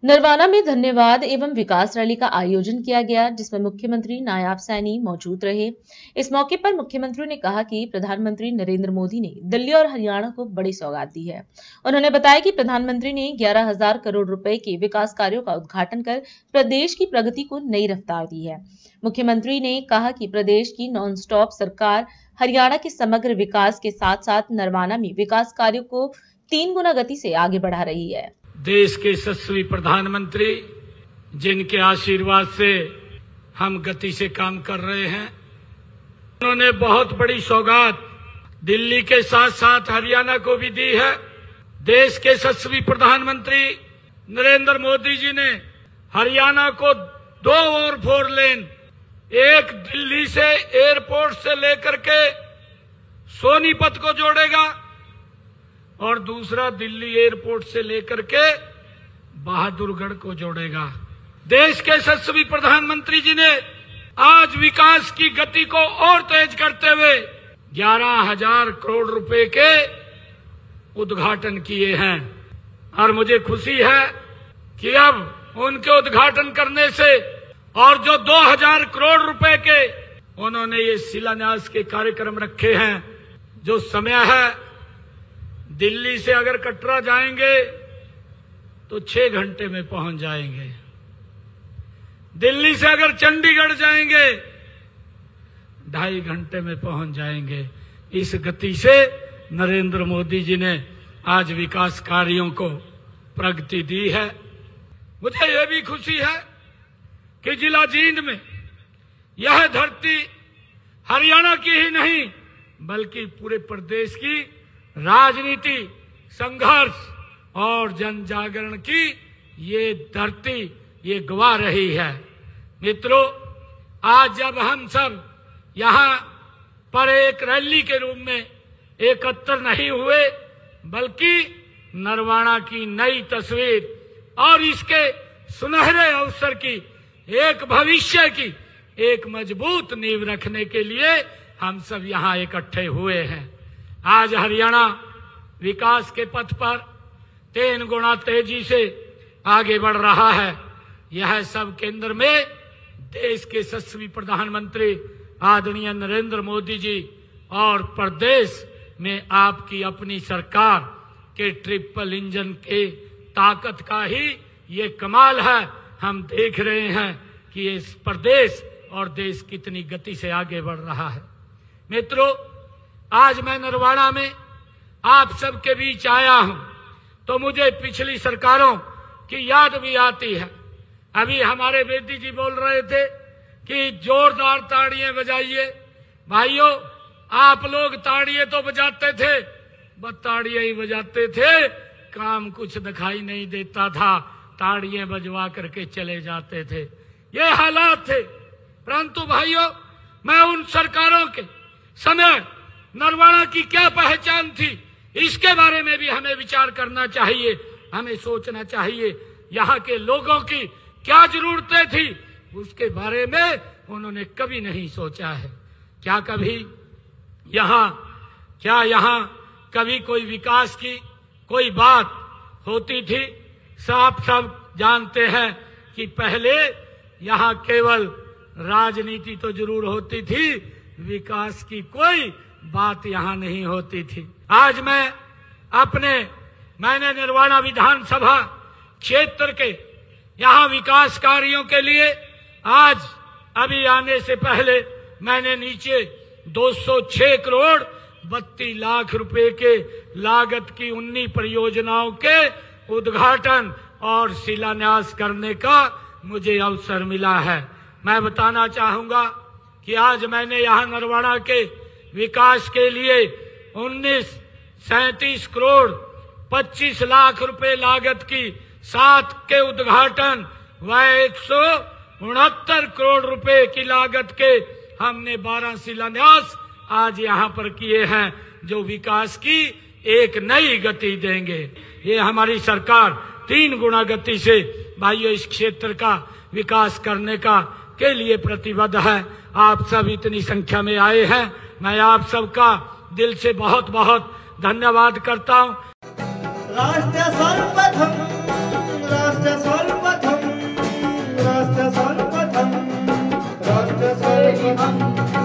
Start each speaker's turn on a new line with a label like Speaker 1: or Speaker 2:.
Speaker 1: नरवाना में धन्यवाद एवं विकास रैली का आयोजन किया गया, जिसमें मुख्यमंत्री नायाब सैनी मौजूद रहे। इस मौके पर मुख्यमंत्री ने कहा कि प्रधानमंत्री नरेंद्र मोदी ने दिल्ली और हरियाणा को बड़ी सौगात दी है। उन्होंने बताया कि प्रधानमंत्री ने 11,000 करोड़ रुपए के विकास कार्यों का उद्घाटन कर प्रदेश की प्रगति को नई रफ्तार दी है। मुख्यमंत्री ने कहा कि प्रदेश की नॉन स्टॉप सरकार हरियाणा के समग्र विकास के साथ साथ नरवाना में विकास कार्यों को 3 गुना गति से आगे बढ़ा रही है।
Speaker 2: देश के यशस्वी प्रधानमंत्री, जिनके आशीर्वाद से हम गति से काम कर रहे हैं, उन्होंने बहुत बड़ी सौगात दिल्ली के साथ साथ हरियाणा को भी दी है। देश के यशस्वी प्रधानमंत्री नरेंद्र मोदी जी ने हरियाणा को 2 और 4 लेन, एक दिल्ली से एयरपोर्ट से लेकर के सोनीपत को जोड़ेगा और दूसरा दिल्ली एयरपोर्ट से लेकर के बहादुरगढ़ को जोड़ेगा। देश के यशस्वी प्रधानमंत्री जी ने आज विकास की गति को और तेज करते हुए 11,000 करोड़ रुपए के उद्घाटन किए हैं और मुझे खुशी है कि अब उनके उद्घाटन करने से और जो 2,000 करोड़ रुपए के उन्होंने ये शिलान्यास के कार्यक्रम रखे हैं, जो समय है दिल्ली से अगर कटरा जाएंगे तो 6 घंटे में पहुंच जाएंगे, दिल्ली से अगर चंडीगढ़ जाएंगे 2.5 घंटे में पहुंच जाएंगे। इस गति से नरेंद्र मोदी जी ने आज विकास कार्यों को प्रगति दी है। मुझे यह भी खुशी है कि जिला जींद में यह धरती हरियाणा की ही नहीं बल्कि पूरे प्रदेश की राजनीति, संघर्ष और जन जागरण की ये धरती ये गवाह रही है। मित्रों, आज जब हम सब यहाँ पर एक रैली के रूप में एकत्र नहीं हुए बल्कि नरवाना की नई तस्वीर और इसके सुनहरे अवसर की, एक भविष्य की एक मजबूत नींव रखने के लिए हम सब यहाँ इकट्ठे हुए हैं। आज हरियाणा विकास के पथ पर 3 गुना तेजी से आगे बढ़ रहा है। यह सब केंद्र में देश के यशस्वी प्रधानमंत्री आदरणीय नरेंद्र मोदी जी और प्रदेश में आपकी अपनी सरकार के ट्रिपल इंजन के ताकत का ही ये कमाल है। हम देख रहे हैं कि ये प्रदेश और देश कितनी गति से आगे बढ़ रहा है। मित्रों, आज मैं नरवाना में आप सबके बीच आया हूं तो मुझे पिछली सरकारों की याद भी आती है। अभी हमारे बेटी जी बोल रहे थे कि जोरदार ताड़ियां बजाइए। भाइयों, आप लोग ताड़ियां तो बजाते थे, बस ताड़ियां ही बजाते थे, काम कुछ दिखाई नहीं देता था, ताड़ियां बजवा करके चले जाते थे। ये हालात थे। परंतु भाइयों, मैं उन सरकारों के समय नरवाना की क्या पहचान थी, इसके बारे में भी हमें विचार करना चाहिए, हमें सोचना चाहिए। यहाँ के लोगों की क्या जरूरतें थी, उसके बारे में उन्होंने कभी नहीं सोचा है। क्या यहाँ कभी कोई विकास की कोई बात होती थी? सब जानते हैं कि पहले यहाँ केवल राजनीति तो जरूर होती थी, विकास की कोई बात यहाँ नहीं होती थी। आज मैंने नरवाना विधानसभा क्षेत्र के यहाँ विकास कार्यों के लिए आज अभी आने से पहले मैंने नीचे 206 करोड़ 32 लाख रुपए के लागत की 19 परियोजनाओं के उद्घाटन और शिलान्यास करने का मुझे अवसर मिला है। मैं बताना चाहूंगा कि आज मैंने यहाँ नरवाना के विकास के लिए 37 करोड़ 25 लाख रुपए लागत की 7 के उद्घाटन व 169 करोड़ रुपए की लागत के हमने 12 शिलान्यास आज यहाँ पर किए हैं, जो विकास की एक नई गति देंगे। ये हमारी सरकार 3 गुना गति से भाइयों इस क्षेत्र का विकास करने के लिए प्रतिबद्ध है। आप सब इतनी संख्या में आए हैं, मैं आप सबका दिल से बहुत बहुत धन्यवाद करता हूँ।
Speaker 3: राष्ट्र सर्वप्रथम सर इमं